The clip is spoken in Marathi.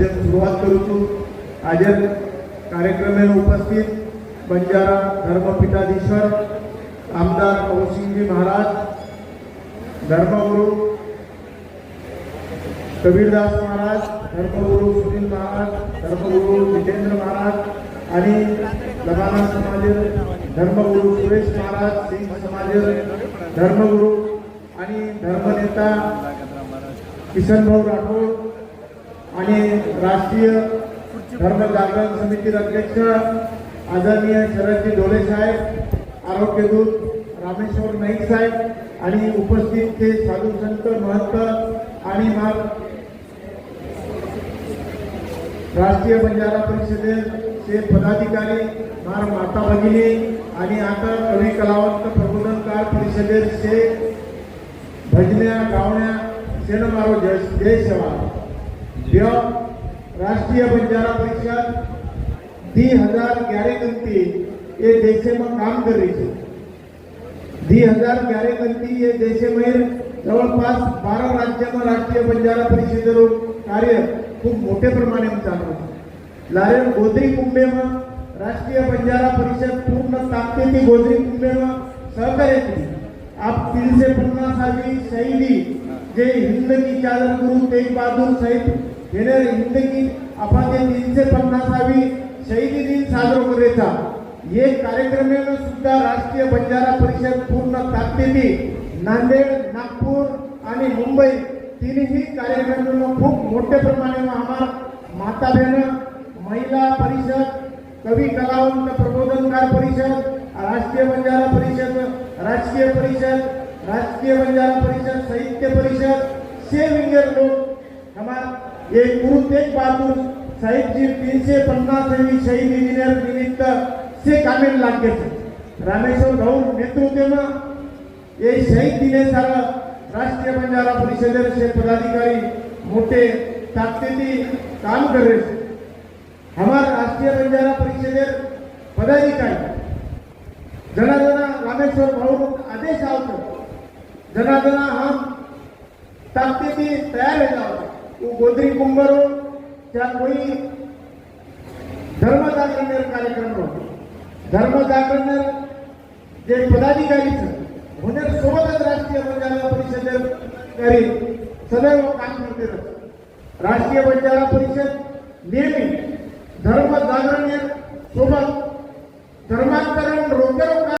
शुरुआत करूँ छूँ। आज कार्यक्रम में उपस्थित बंजारा धर्मपीठाधीश्वर आमदार कौशिक जी महाराज, धर्मगुरु कबीरदास महाराज, धर्मगुरु सुनील महाराज, धर्मगुरु जितेंद्र महाराज आणि लबाना समाज धर्मगुरु सुरेश महाराज, सिंह समाज धर्मगुरु आणि धर्मनेता किशन भाऊ राठोड आणि राष्ट्रीय धर्म जागरण समिती अध्यक्ष आदरणीय शरदजी ढोले साहेब, आरोग्यदूत रामेश्वर नाईक साहेब आणि उपस्थित ते साधू संत महंत आणि राष्ट्रीय बंजारा परिषदेचे पदाधिकारी, माता भगिनी आणि आता कवी कलावंत प्रबोधनकार परिषदेचे भजन्या गावण्या सेन मारो जय सेवा। राष्ट्रीय बंजारा परिषद 2011 गंती ये देशे में काम कर रही है। 2011 गंती ये देशे में जवळपास 12 राज्य में राष्ट्रीय बंजारा परिषदेरो कार्य खूब मोटे प्रमाणे में चालू है। लारेन गोधरी कुंभे में राष्ट्रीय बंजारा परिषद पूर्ण ताकदीने गोधरी कुंभे में सहकार्य की। आप 350वी शहीदी जे हिंद की चादर गुरु तेग बहादुर साहेब याने हिंद की आपण 350वी शहीदी दिन साजरा करायचा। ये कार्यक्रम में सुद्धा राष्ट्रीय बंजारा परिषद पूर्ण ताकदीने नांदेड, नागपूर आणि मुंबई तीनही कार्यक्रम में खूब मोठे प्रमाणे में हमारा माता बहन महिला परिषद, कवि कलावंत प्रबोधनकार परिषद, राष्ट्रीय बंजारा परिषद, राजकीय परिषद, राष्ट्रीय बंजारा परिषद, साहित्य परिषद से विंगर लोग हमारे ये गुरु तेग बहादुर साहिब जी 350वीं शहीदी निमित्त से कामेल लाग गए। रामेश्वर भाऊ नेतृत्व में ये शहीद दिने सारा राष्ट्रीय बंजारा परिषद से पदाधिकारी मोटे ताकतीने काम कर रहे हैं। हमारा राष्ट्रीय बंजारा परिषद पदाधिकारी जनाजना रामेश्वर भाऊ आदेश आवतो, जनाजना हम ताकतीने तैयार हो जाओ। वो गोधरी कुंभरो क्या कोई धर्म जागरण कार्यक्रम हो, धर्म जागरण जे पदाधिकारी होने सोबतच राष्ट्रीय बंजारा परिषद करी सदैव काम करते रहते। राष्ट्रीय बंजारा परिषद नेहमी धर्म जागरण सोबत धर्मांतरण रोखे